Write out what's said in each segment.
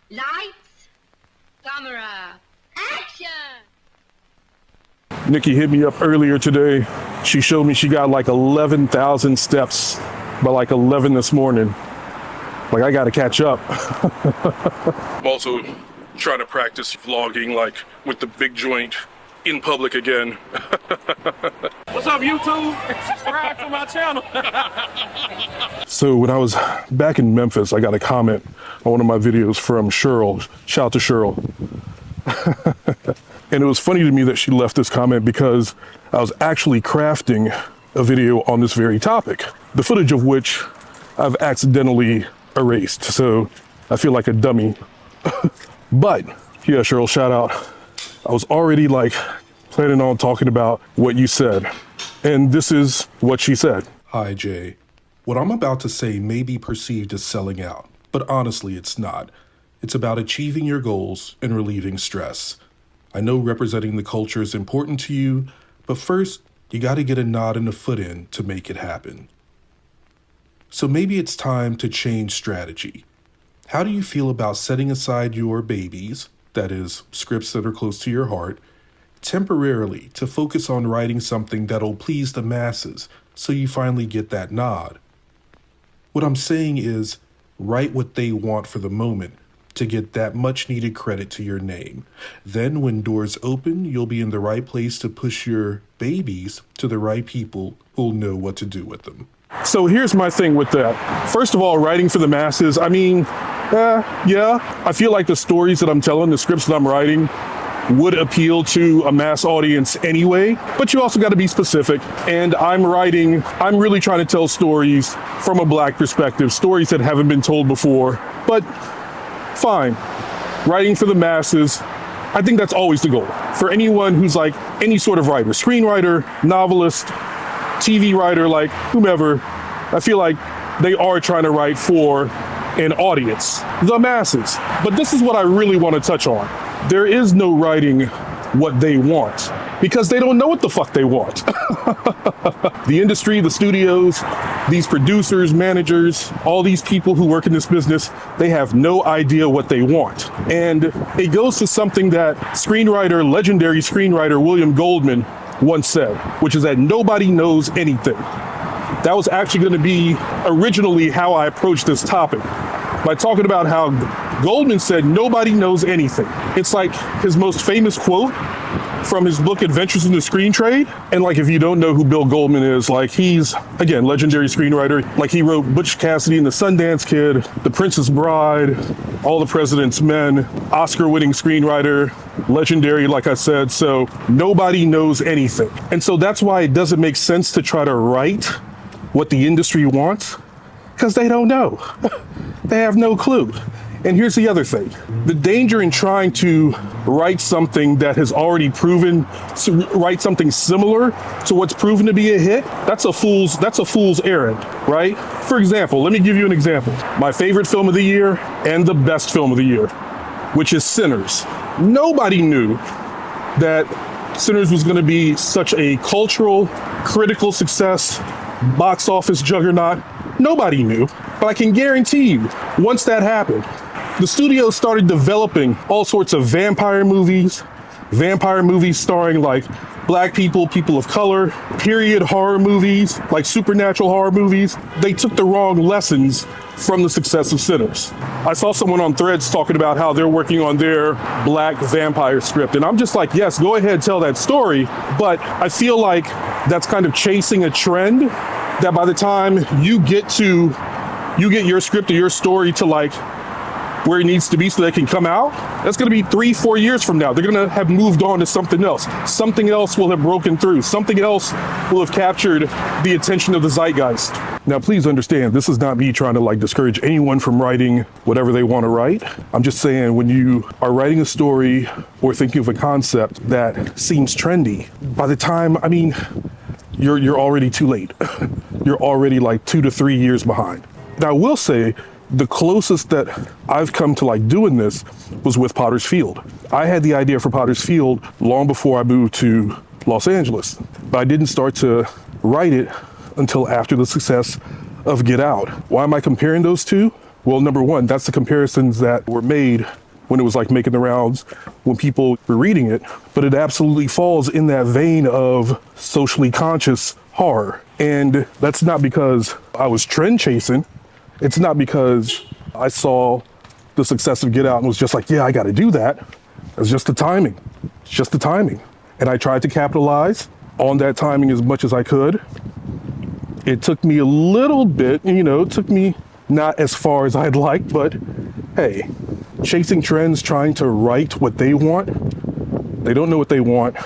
Lights, camera, action! Nikki hit me up earlier today. She showed me she got like 11,000 steps by like 11 this morning. Like, I gotta catch up. I'm also trying to practice vlogging, like with the big joint in public again. What's up, YouTube? Subscribe to my channel. So when I was back in Memphis, I got a comment on one of my videos from Cheryl. Shout out to Cheryl. And it was funny to me that she left this comment because I was actually crafting a video on this very topic, the footage of which I've accidentally erased. So I feel like a dummy. But yeah, Cheryl, shout out. I was already like planning on talking about what you said. And this is what she said. Hi, Jay. What I'm about to say may be perceived as selling out, but honestly, it's not. It's about achieving your goals and relieving stress. I know representing the culture is important to you, but first, you got to get a nod and a foot in to make it happen. So maybe it's time to change strategy. How do you feel about setting aside your babies, that is, scripts that are close to your heart, temporarily to focus on writing something that'll please the masses so you finally get that nod? What I'm saying is, write what they want for the moment to get that much needed credit to your name. Then when doors open, you'll be in the right place to push your babies to the right people who'll know what to do with them. So here's my thing with that. First of all, writing for the masses, I mean, yeah, I feel like the stories that I'm telling, the scripts that I'm writing, would appeal to a mass audience anyway, but you also got to be specific. And I'm really trying to tell stories from a Black perspective, stories that haven't been told before, but fine. Writing for the masses, I think that's always the goal. For anyone who's like any sort of writer, screenwriter, novelist, TV writer, like whomever, I feel like they are trying to write for an audience, the masses. But this is what I really want to touch on. There is no writing what they want because they don't know what the fuck they want. The industry, the studios, these producers, managers, all these people who work in this business, they have no idea what they want. And it goes to something that legendary screenwriter William Goldman once said, which is that nobody knows anything. That was actually going to be originally how I approached this topic, by talking about how Goldman said nobody knows anything. It's like his most famous quote from his book Adventures in the Screen Trade. And like, if you don't know who Bill Goldman is, like, he's, again, legendary screenwriter. Like, he wrote Butch Cassidy and the Sundance Kid, The Princess Bride, All the President's Men, Oscar-winning screenwriter, legendary, like I said. So nobody knows anything. And so that's why it doesn't make sense to try to write what the industry wants, because they don't know. They have no clue. And here's the other thing. The danger in trying to write something that has already proven, to write something similar to what's proven to be a hit, that's a fool's errand, right? For example, let me give you an example. My favorite film of the year and the best film of the year, which is Sinners. Nobody knew that Sinners was going to be such a cultural, critical success, box office juggernaut. Nobody knew, but I can guarantee you, once that happened, the studio started developing all sorts of vampire movies starring like Black people, people of color, period horror movies, like supernatural horror movies. They took the wrong lessons from the success of Sinners. I saw someone on Threads talking about how they're working on their Black vampire script. And I'm just like, yes, go ahead, tell that story. But I feel like that's kind of chasing a trend that by the time you get your script or your story to like where it needs to be so that it can come out, that's going to be 3-4 years from now. They're going to have moved on to something else. Something else will have broken through. Something else will have captured the attention of the zeitgeist. Now, please understand, this is not me trying to like discourage anyone from writing whatever they want to write. I'm just saying, when you are writing a story or thinking of a concept that seems trendy, by the time, I mean, you're already too late. You're already like 2 to 3 years behind. Now, I will say, the closest that I've come to like doing this was with Potter's Field. I had the idea for Potter's Field long before I moved to Los Angeles, but I didn't start to write it until after the success of Get Out. Why am I comparing those two? Well, number one, that's the comparisons that were made when it was like making the rounds, when people were reading it, but it absolutely falls in that vein of socially conscious horror. And that's not because I was trend chasing. It's not because I saw the success of Get Out and was just like, yeah, I got to do that. It's just the timing. It's just the timing. And I tried to capitalize on that timing as much as I could. It took me a little bit, it took me not as far as I'd like, but hey, chasing trends, trying to write what they want, they don't know what they want,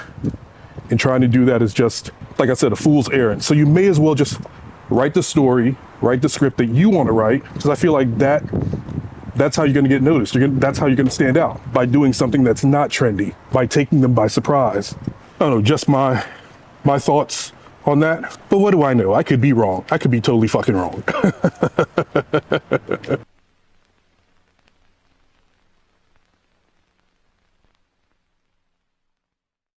and trying to do that is just, like I said, a fool's errand. So you may as well just write the story, write the script that you want to write, because I feel like that's how you're going to get noticed. That's how you're going to stand out, by doing something that's not trendy, by taking them by surprise. I don't know, just my thoughts on that. But what do I know? I could be wrong. I could be totally fucking wrong.